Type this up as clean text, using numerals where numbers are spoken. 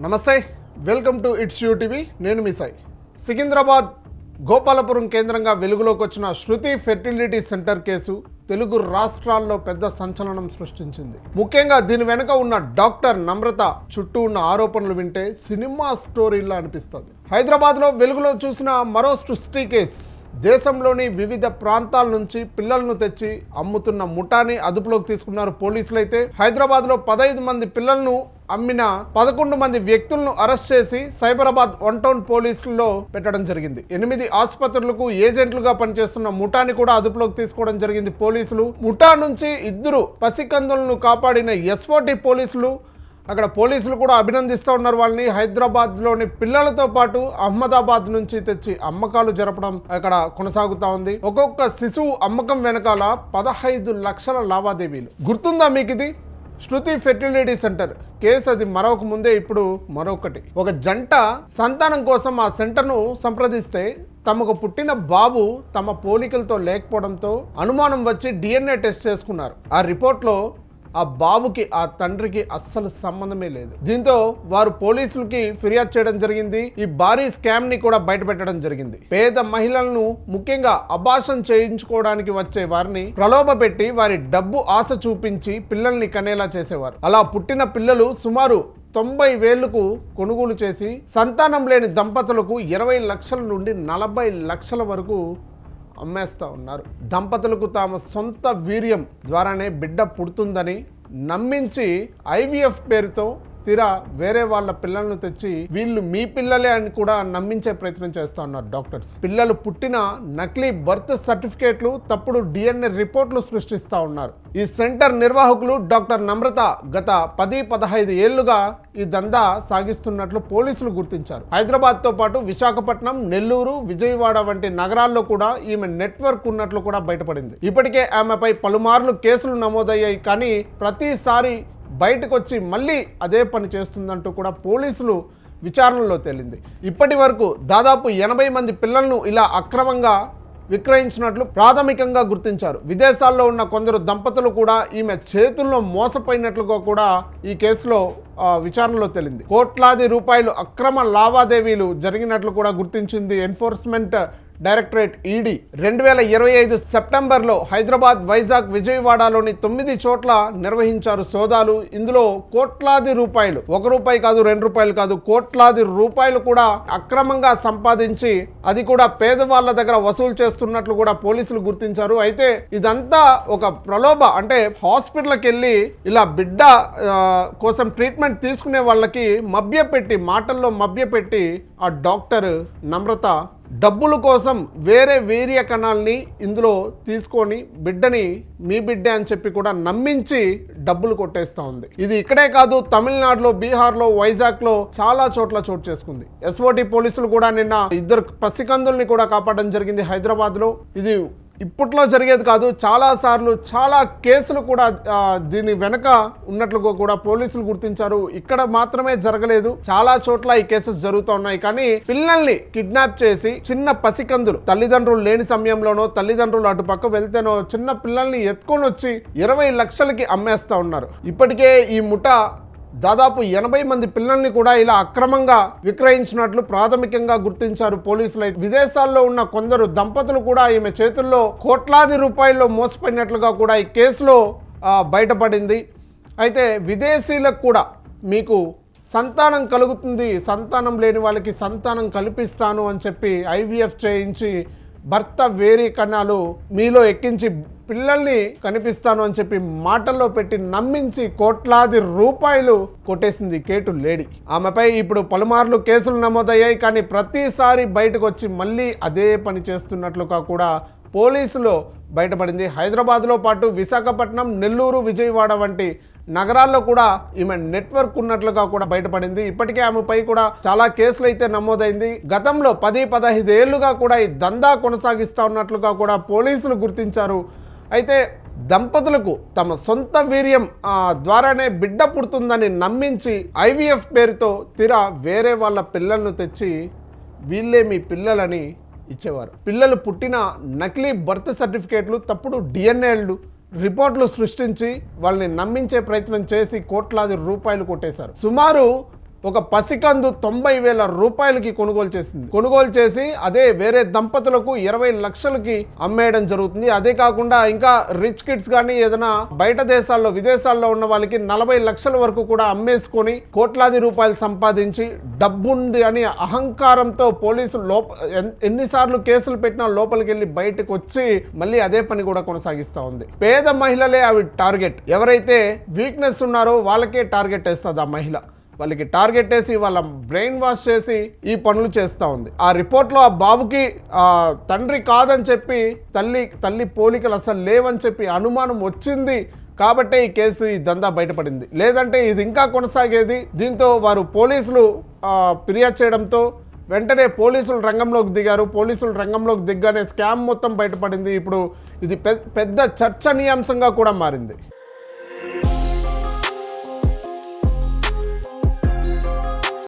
నమస్తే, welcome to it's you TV. నేను మీ సాయి. సికింద్రాబాద్ గోపాలపురం కేంద్రంగా వెలుగులోకి వచ్చిన శృతి ఫెర్టిలిటీ సెంటర్ కేసు తెలుగు రాష్ట్రాల్లో పెద్ద సంచలనం సృష్టించింది. ముఖ్యంగా దీని వెనుక ఉన్న డాక్టర్ నమ్రత చుట్టూ ఉన్న ఆరోపణలు వింటే సినిమా స్టోరీలా అనిపిస్తుంది. హైదరాబాద్లో వెలుగులో చూసిన మరో సృష్టి కేసు. దేశంలోని వివిధ ప్రాంతాల నుంచి పిల్లలను తెచ్చి అమ్ముతున్న ముఠాని అదుపులోకి తీసుకున్నారు పోలీసులు. అయితే హైదరాబాద్లో 15 మంది పిల్లలను అమ్మిన 11 మంది వ్యక్తులను అరెస్ట్ చేసి సైబరాబాద్ 1 టౌన్ పోలీసుల్లో పెట్టడం జరిగింది. 8 ఆసుపత్రులకు ఏజెంట్లుగా పనిచేస్తున్న ముఠాని కూడా అదుపులోకి తీసుకోవడం జరిగింది పోలీసులు. ముఠా నుంచి 2 పసికందులను కాపాడిన ఎస్ఓటి పోలీసులు. అక్కడ పోలీసులు కూడా అభినందిస్తూ ఉన్నారు వాళ్ళని. హైదరాబాద్లోని పిల్లలతో పాటు అహ్మదాబాద్ నుంచి తెచ్చి అమ్మకాలు జరపడం అక్కడ కొనసాగుతూ ఉంది. ఒక్కొక్క శిశువు అమ్మకం వెనకాల 15 లక్షల లావాదేవీలు. గుర్తుందా మీకు ఇది? శృతి ఫెర్టిలిటీ సెంటర్ కేసు అది మరొక ముందే ఇప్పుడు మరొకటి. ఒక జంట సంతానం కోసం ఆ సెంటర్ను సంప్రదిస్తే తమకు పుట్టిన బాబు తమ పోలికలతో లేకపోవడంతో అనుమానం వచ్చి DNA టెస్ట్ చేసుకున్నారు. ఆ రిపోర్ట్లో ఆ బాబుకి ఆ తండ్రికి అస్సలు సంబంధమే లేదు. దీంతో వారు పోలీసులకి ఫిర్యాదు చేయడం జరిగింది. ఈ భారీ స్కామ్ ని కూడా బయటపెట్టడం జరిగింది. పేద మహిళలను ముఖ్యంగా అబార్షన్ చేయించుకోవడానికి వచ్చే వారిని ప్రలోభ పెట్టి వారి డబ్బు ఆశ చూపించి పిల్లల్ని కనేలా చేసేవారు. అలా పుట్టిన పిల్లలు సుమారు 90,000కు కొనుగోలు చేసి సంతానం లేని దంపతులకు 20 లక్షల నుండి 40 లక్షల వరకు అమ్మేస్తూ ఉన్నారు. దంపతులకు తమ సొంత వీర్యం ద్వారానే బిడ్డ పుడుతుందని నమ్మించి IVF పేరుతో తీరా వేరే వాళ్ళ పిల్లలను తెచ్చి వీళ్ళు మీ పిల్లలే అని కూడా నమ్మించే ప్రయత్నం చేస్తూ ఉన్నారు డాక్టర్స్. పిల్లలు పుట్టిన నకిలీ బర్త్ సర్టిఫికేట్లు, తప్పుడు DNA రిపోర్ట్లు సృష్టిస్తూ ఉన్నారు. ఈ సెంటర్ నిర్వాహకులు డాక్టర్ నమ్రత గత 10-15 ఏళ్లుగా ఈ దందా సాగిస్తున్నట్లు పోలీసులు గుర్తించారు. హైదరాబాద్తో పాటు విశాఖపట్నం, నెల్లూరు, విజయవాడ వంటి నగరాల్లో కూడా ఈమె నెట్వర్క్ ఉన్నట్లు కూడా బయటపడింది. ఇప్పటికే ఆమెపై పలుమార్లు కేసులు నమోదయ్యాయి. కానీ ప్రతిసారి బయటకు వచ్చి మళ్ళీ అదే పని చేస్తుందంటూ కూడా పోలీసులు విచారణలో తేలింది. ఇప్పటి వరకు దాదాపు 80 మంది పిల్లలను ఇలా అక్రమంగా విక్రయించినట్లు ప్రాథమికంగా గుర్తించారు. విదేశాల్లో ఉన్న కొందరు దంపతులు కూడా ఈమె చేతుల్లో మోసపోయినట్లుగా కూడా ఈ కేసులో విచారణలో తేలింది. కోట్లాది రూపాయలు అక్రమ లావాదేవీలు జరిగినట్లు కూడా గుర్తించింది ఎన్ఫోర్స్మెంట్ డైరెక్టరేట్ ED. 2025 సెప్టెంబర్లో హైదరాబాద్, వైజాగ్, విజయవాడలోని 9 చోట్ల నిర్వహించారు సోదాలు. ఇందులో కోట్లాది రూపాయలు, 1 రూపాయి కాదు, 2 రూపాయలు కాదు, కోట్లాది రూపాయలు కూడా అక్రమంగా సంపాదించి అది కూడా పేదవాళ్ళ దగ్గర వసూలు చేస్తున్నట్లు కూడా పోలీసులు గుర్తించారు. అయితే ఇదంతా ఒక ప్రలోభ, అంటే హాస్పిటల్కి వెళ్ళి ఇలా బిడ్డ కోసం ట్రీట్మెంట్ తీసుకునే వాళ్ళకి మభ్యపెట్టి, మాటల్లో మభ్యపెట్టి ఆ డాక్టర్ నమ్రత డబ్బుల కోసం వేరే వీర్య కణాలని ఇందులో తీసుకొని బిడ్డని మీ బిడ్డ అని చెప్పి కూడా నమ్మించి డబ్బులు కొట్టేస్తూ ఉంది. ఇది ఇక్కడే కాదు, తమిళనాడులో, బీహార్లో, వైజాగ్లో చాలా చోట్ల చోటు చేసుకుంది. SOT పోలీసులు కూడా నిన్న 2 పసికందుల్ని కూడా కాపాడడం జరిగింది హైదరాబాద్లో. ఇది ఇప్పట్లో జరిగేది కాదు, చాలాసార్లు చాలా కేసులు కూడా దీని వెనక ఉన్నట్లుగా కూడా పోలీసులు గుర్తించారు. ఇక్కడ మాత్రమే జరగలేదు, చాలా చోట్ల ఈ కేసెస్ జరుగుతూ ఉన్నాయి. కానీ పిల్లల్ని కిడ్నాప్ చేసి చిన్న పసికందులు, తల్లిదండ్రులు లేని సమయంలోనో, తల్లిదండ్రులు అటు పక్క వెళ్తేనో చిన్న పిల్లల్ని ఎత్తుకొని వచ్చి 20 లక్షలకి అమ్మేస్తూ ఉన్నారు. ఇప్పటికే ఈ ముఠా దాదాపు 80 మంది పిల్లల్ని కూడా ఇలా అక్రమంగా విక్రయించినట్లు ప్రాథమికంగా గుర్తించారు పోలీసులు. విదేశాల్లో ఉన్న కొందరు దంపతులు కూడా ఈమె చేతుల్లో కోట్లాది రూపాయల్లో మోసపోయినట్లుగా కూడా ఈ కేసులో బయటపడింది. అయితే విదేశీలకు కూడా మీకు సంతానం కలుగుతుంది, సంతానం లేని వాళ్ళకి సంతానం కల్పిస్తాను అని చెప్పి IVF చేయించి భర్త వేరే కణాలు మీలో ఎక్కించి పిల్లల్ని కనిపిస్తాను అని చెప్పి మాటల్లో పెట్టి నమ్మించి కోట్లాది రూపాయలు కొట్టేసింది కేటు లేడీ. ఆమెపై ఇప్పుడు పలుమార్లు కేసులు నమోదయ్యాయి. కానీ ప్రతిసారి బయటకు వచ్చి మళ్ళీ అదే పని చేస్తున్నట్లుగా కూడా పోలీసులు బయటపడింది. హైదరాబాద్లో పాటు విశాఖపట్నం, నెల్లూరు, విజయవాడ వంటి నగరాల్లో కూడా ఈమె నెట్వర్క్ ఉన్నట్లుగా కూడా బయటపడింది. ఇప్పటికే ఆమెపై కూడా చాలా కేసులు అయితే నమోదైంది. గతంలో 10-15 ఏళ్లుగా కూడా ఈ దందా కొనసాగిస్తూ ఉన్నట్లుగా కూడా పోలీసులు గుర్తించారు. అయితే దంపతులకు తమ సొంత వీర్యం ద్వారానే బిడ్డ పుడుతుందని నమ్మించి IVF పేరుతో తీరా వేరే వాళ్ళ పిల్లలను తెచ్చి వీళ్ళే మీ పిల్లలని ఇచ్చేవారు. పిల్లలు పుట్టిన నకిలీ బర్త్ సర్టిఫికేట్లు, తప్పుడు DNAలు రిపోర్ట్లు సృష్టించి వాళ్ళని నమ్మించే ప్రయత్నం చేసి కోట్లాది రూపాయలు కొట్టేశారు. సుమారు ఒక పసికందు 90,000 రూపాయలకి కొనుగోలు చేసింది. కొనుగోలు చేసి అదే వేరే దంపతులకు 20 లక్షలకి అమ్మేయడం జరుగుతుంది. అదే కాకుండా ఇంకా రిచ్ కిడ్స్ కానీ ఏదైనా బయట దేశాల్లో విదేశాల్లో ఉన్న వాళ్ళకి 40 లక్షల వరకు కూడా అమ్మేసుకొని కోట్లాది రూపాయలు సంపాదించి డబ్బుంది అని అహంకారంతో పోలీసులు ఎన్నిసార్లు కేసులు పెట్టినా లోపలికి వెళ్ళి బయటకు వచ్చి మళ్ళీ అదే పని కూడా కొనసాగిస్తూ ఉంది. పేద మహిళలే అవి టార్గెట్. ఎవరైతే వీక్నెస్ ఉన్నారో వాళ్ళకే టార్గెట్ వేస్తుంది ఆ మహిళ. వాళ్ళకి టార్గెట్ వేసి వాళ్ళ బ్రెయిన్ వాష్ చేసి ఈ పనులు చేస్తూ ఉంది. ఆ రిపోర్ట్లో ఆ బాబుకి తండ్రి కాదని చెప్పి తల్లి పోలికలు అసలు లేవని చెప్పి అనుమానం వచ్చింది కాబట్టే ఈ కేసు ఈ దందా బయటపడింది. లేదంటే ఇది ఇంకా కొనసాగేది. దీంతో వారు పోలీసులు ఫిర్యాదు చేయడంతో వెంటనే పోలీసులు రంగంలోకి దిగారు. పోలీసులు రంగంలోకి దిగ్గానే స్కామ్ మొత్తం బయటపడింది. ఇప్పుడు ఇది పెద్ద చర్చనీయాంశంగా కూడా మారింది.